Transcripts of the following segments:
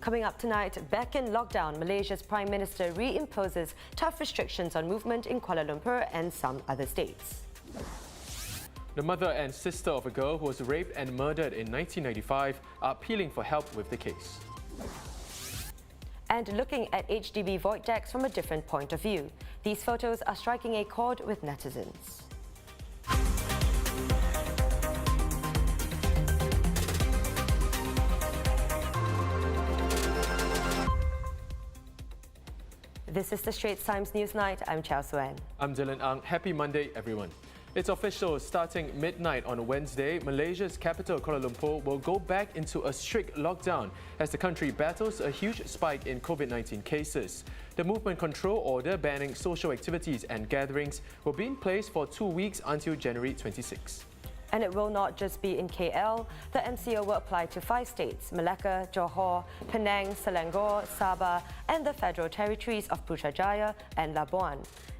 Coming up tonight, back in lockdown, Malaysia's Prime Minister reimposes tough restrictions on movement in Kuala Lumpur and some other states. The mother and sister of a girl who was raped and murdered in 1995 are appealing for help with the case. And looking at HDB void decks from a different point of view. These photos are striking a chord with netizens. This is the Straits Times Newsnight. I'm Chow Suen. I'm Dylan Ang. Happy Monday, everyone. It's official. Starting midnight on Wednesday, Malaysia's capital Kuala Lumpur will go back into a strict lockdown as the country battles a huge spike in COVID-19 cases. The movement control order banning social activities and gatherings will be in place for 2 weeks until January 26. And it will not just be in KL. The MCO will apply to 5 states: Malacca, Johor, Penang, Selangor, Sabah, and the Federal Territories of Putrajaya and Labuan.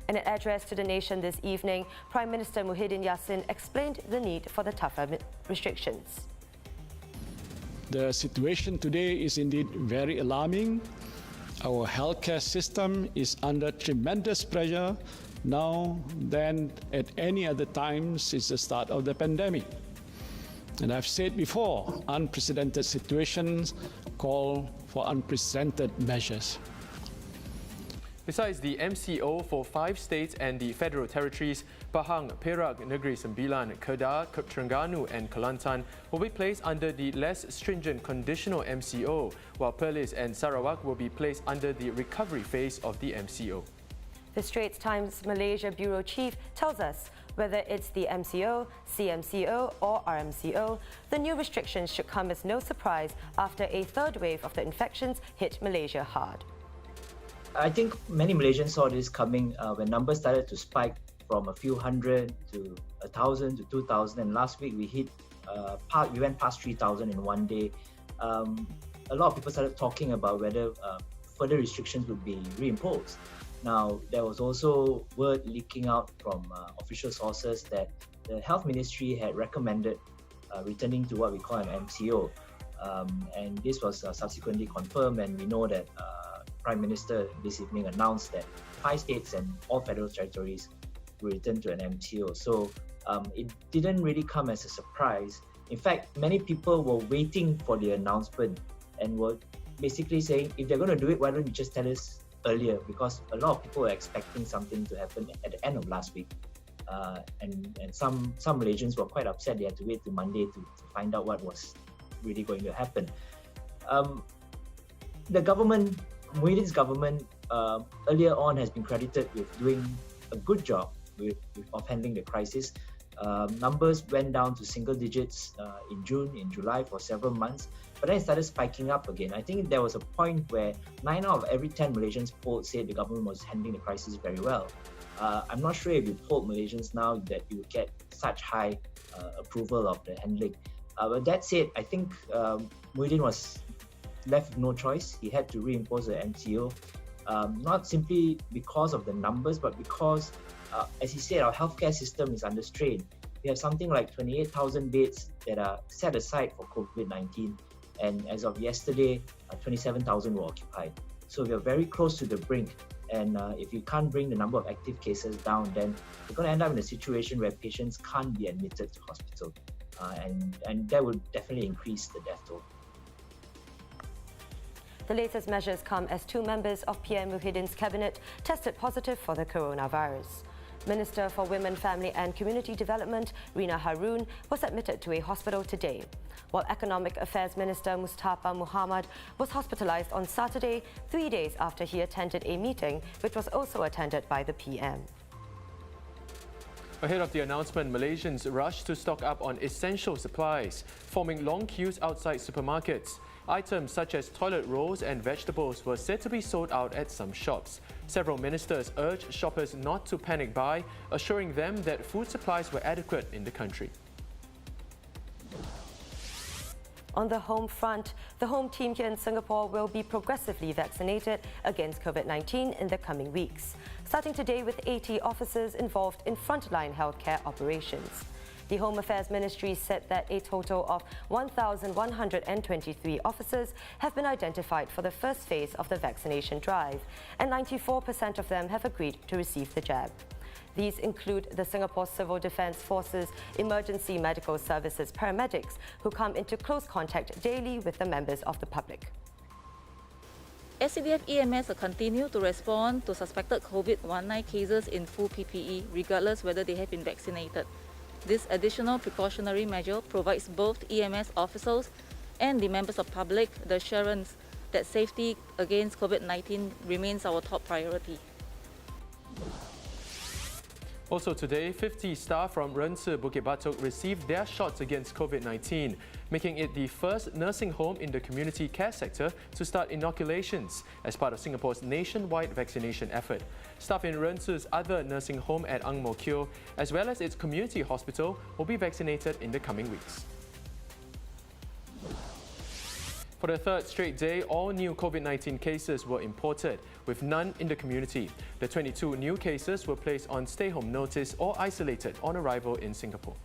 In an address to the nation this evening, Prime Minister Muhyiddin Yassin explained the need for the tougher restrictions. The situation today is indeed very alarming. Our healthcare system is under tremendous pressure now than at any other time since the start of the pandemic. And I've said before, unprecedented situations call for unprecedented measures. Besides the MCO for 5 states and the Federal Territories, Pahang, Perak, Negeri Sembilan, Kedah, Terengganu and Kelantan will be placed under the less stringent conditional MCO, while Perlis and Sarawak will be placed under the recovery phase of the MCO. The Straits Times Malaysia Bureau Chief tells us whether it's the MCO, CMCO or RMCO, the new restrictions should come as no surprise after a third wave of the infections hit Malaysia hard. I think many Malaysians saw this coming when numbers started to spike from a few hundred to 1,000 to 2,000, and last week we went past 3,000 in one day. A lot of people started talking about whether further restrictions would be reimposed. Now, there was also word leaking out from official sources that the Health Ministry had recommended returning to what we call an MCO. And this was subsequently confirmed, and we know that Prime Minister this evening announced that 5 states and all federal territories will return to an MCO. So it didn't really come as a surprise. In fact, many people were waiting for the announcement and were basically saying, if they're going to do it, why don't you just tell us earlier? Because a lot of people were expecting something to happen at the end of last week. And some Malaysians were quite upset. They had to wait till Monday to find out what was really going to happen. The government, Muhyiddin's government, earlier on has been credited with doing a good job of handling the crisis. Numbers went down to single digits in June, in July for several months, but then it started spiking up again. I think there was a point where 9 out of every 10 Malaysians polled said the government was handling the crisis very well. I'm not sure if you polled Malaysians now that you would get such high approval of the handling. But that said, I think Muhyiddin was left with no choice. He had to reimpose the MCO, not simply because of the numbers, but because, as he said, our healthcare system is under strain. We have something like 28,000 beds that are set aside for COVID-19, and as of yesterday, 27,000 were occupied. So we are very close to the brink, and if you can't bring the number of active cases down, then we're going to end up in a situation where patients can't be admitted to hospital, and that would definitely increase the death toll. The latest measures come as 2 members of PM Muhyiddin's cabinet tested positive for the coronavirus. Minister for Women, Family and Community Development, Rina Harun, was admitted to a hospital today, while Economic Affairs Minister Mustafa Muhammad was hospitalized on Saturday, 3 days after he attended a meeting which was also attended by the PM. Ahead of the announcement, Malaysians rushed to stock up on essential supplies, forming long queues outside supermarkets. Items such as toilet rolls and vegetables were said to be sold out at some shops. Several ministers urged shoppers not to panic buy, assuring them that food supplies were adequate in the country. On the home front, the home team here in Singapore will be progressively vaccinated against COVID-19 in the coming weeks, starting today with 80 officers involved in frontline healthcare operations. The Home Affairs Ministry said that a total of 1,123 officers have been identified for the first phase of the vaccination drive, and 94% of them have agreed to receive the jab. These include the Singapore Civil Defence Forces Emergency Medical Services paramedics who come into close contact daily with the members of the public. SCDF EMS will continue to respond to suspected COVID-19 cases in full PPE, regardless whether they have been vaccinated. This additional precautionary measure provides both EMS officers and the members of public the assurance that safety against COVID-19 remains our top priority. Also today, 50 staff from Rensi Bukit Batok received their shots against COVID-19, making it the first nursing home in the community care sector to start inoculations as part of Singapore's nationwide vaccination effort. Staff in Rensi's other nursing home at Ang Mo Kio, as well as its community hospital, will be vaccinated in the coming weeks. For the third straight day, all new COVID-19 cases were imported, with none in the community. The 22 new cases were placed on stay-home notice or isolated on arrival in Singapore.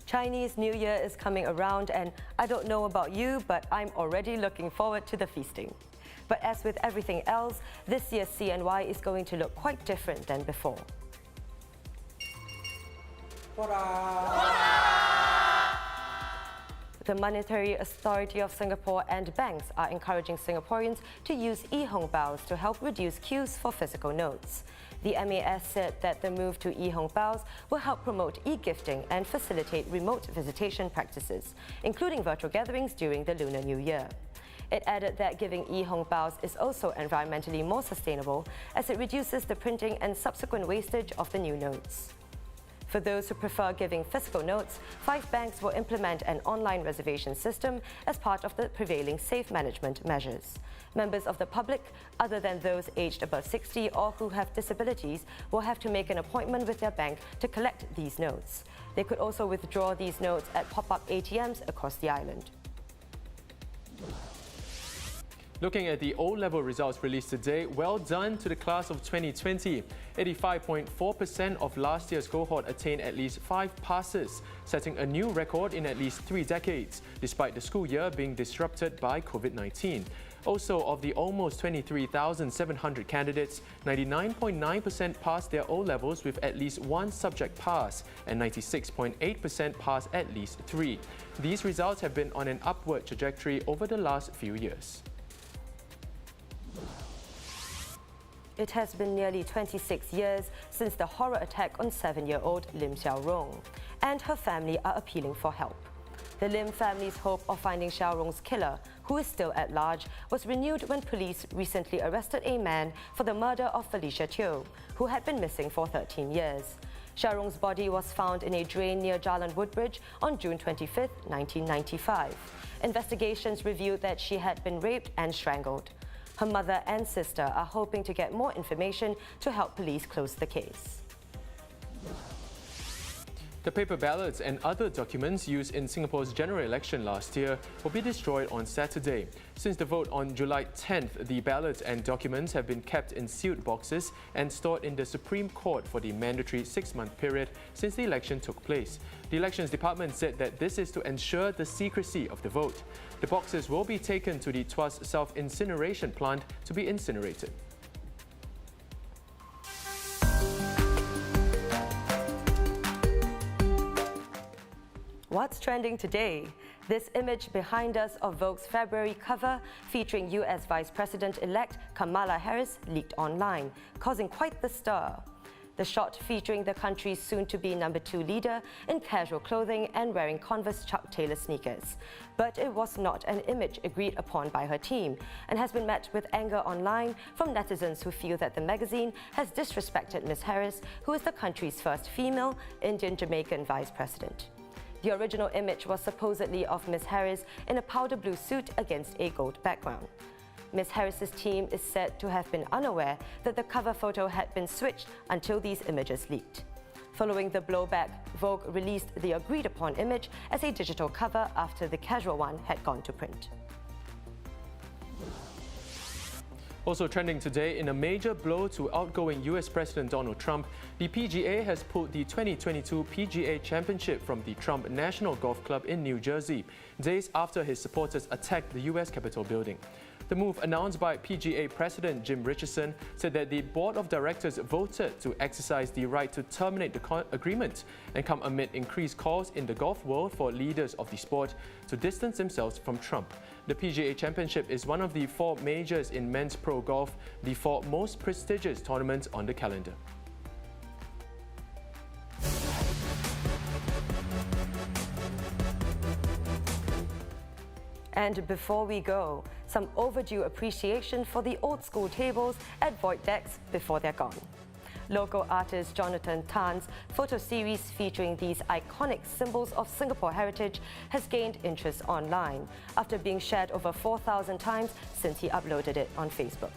Chinese New Year is coming around, and I don't know about you, but I'm already looking forward to the feasting. But as with everything else, this year's CNY is going to look quite different than before. The Monetary Authority of Singapore and banks are encouraging Singaporeans to use e-hongbao to help reduce queues for physical notes. The MAS said that the move to e-hongbao will help promote e-gifting and facilitate remote visitation practices, including virtual gatherings during the Lunar New Year. It added that giving e-hongbao is also environmentally more sustainable as it reduces the printing and subsequent wastage of the new notes. For those who prefer giving physical notes, 5 banks will implement an online reservation system as part of the prevailing safe management measures. Members of the public, other than those aged above 60 or who have disabilities, will have to make an appointment with their bank to collect these notes. They could also withdraw these notes at pop-up ATMs across the island. Looking at the O-level results released today, well done to the class of 2020. 85.4% of last year's cohort attained at least 5 passes, setting a new record in at least 3 decades, despite the school year being disrupted by COVID-19. Also, of the almost 23,700 candidates, 99.9% passed their O-levels with at least 1 subject pass, and 96.8% passed at least 3. These results have been on an upward trajectory over the last few years. It has been nearly 26 years since the horror attack on 7-year-old Lim Xiaorong, and her family are appealing for help. The Lim family's hope of finding Xiaorong's killer, who is still at large, was renewed when police recently arrested a man for the murder of Felicia Teo, who had been missing for 13 years. Xiaorong's body was found in a drain near Jalan Woodbridge on June 25, 1995. Investigations revealed that she had been raped and strangled. Her mother and sister are hoping to get more information to help police close the case. The paper ballots and other documents used in Singapore's general election last year will be destroyed on Saturday. Since the vote on July 10th, the ballots and documents have been kept in sealed boxes and stored in the Supreme Court for the mandatory 6-month period since the election took place. The Elections Department said that this is to ensure the secrecy of the vote. The boxes will be taken to the Tuas self-incineration plant to be incinerated. What's trending today? This image behind us of Vogue's February cover featuring US Vice President-elect Kamala Harris leaked online, causing quite the stir. The shot featuring the country's soon-to-be number 2 leader in casual clothing and wearing Converse Chuck Taylor sneakers. But it was not an image agreed upon by her team and has been met with anger online from netizens who feel that the magazine has disrespected Ms. Harris, who is the country's first female Indian-Jamaican vice president. The original image was supposedly of Ms. Harris in a powder blue suit against a gold background. Ms. Harris's team is said to have been unaware that the cover photo had been switched until these images leaked. Following the blowback, Vogue released the agreed-upon image as a digital cover after the casual one had gone to print. Also trending today, in a major blow to outgoing US President Donald Trump, the PGA has pulled the 2022 PGA Championship from the Trump National Golf Club in New Jersey, days after his supporters attacked the US Capitol building. The move, announced by PGA President Jim Richardson, said that the board of directors voted to exercise the right to terminate the agreement and come amid increased calls in the golf world for leaders of the sport to distance themselves from Trump. The PGA Championship is one of the 4 majors in men's pro golf, the 4 most prestigious tournaments on the calendar. And before we go, some overdue appreciation for the old school tables at void decks before they're gone. Local artist Jonathan Tan's photo series featuring these iconic symbols of Singapore heritage has gained interest online after being shared over 4,000 times since he uploaded it on Facebook.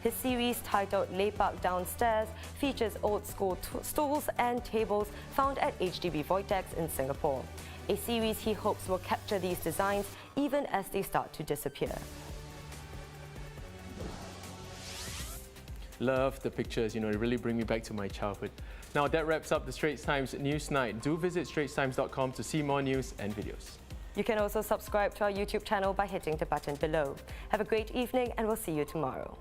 His series, titled Lepak Downstairs, features old school stools and tables found at HDB void decks in Singapore. A series he hopes will capture these designs even as they start to disappear. Love the pictures, they really bring me back to my childhood. Now that wraps up the Straits Times Newsnight. Do visit straitstimes.com to see more news and videos. You can also subscribe to our YouTube channel by hitting the button below. Have a great evening and we'll see you tomorrow.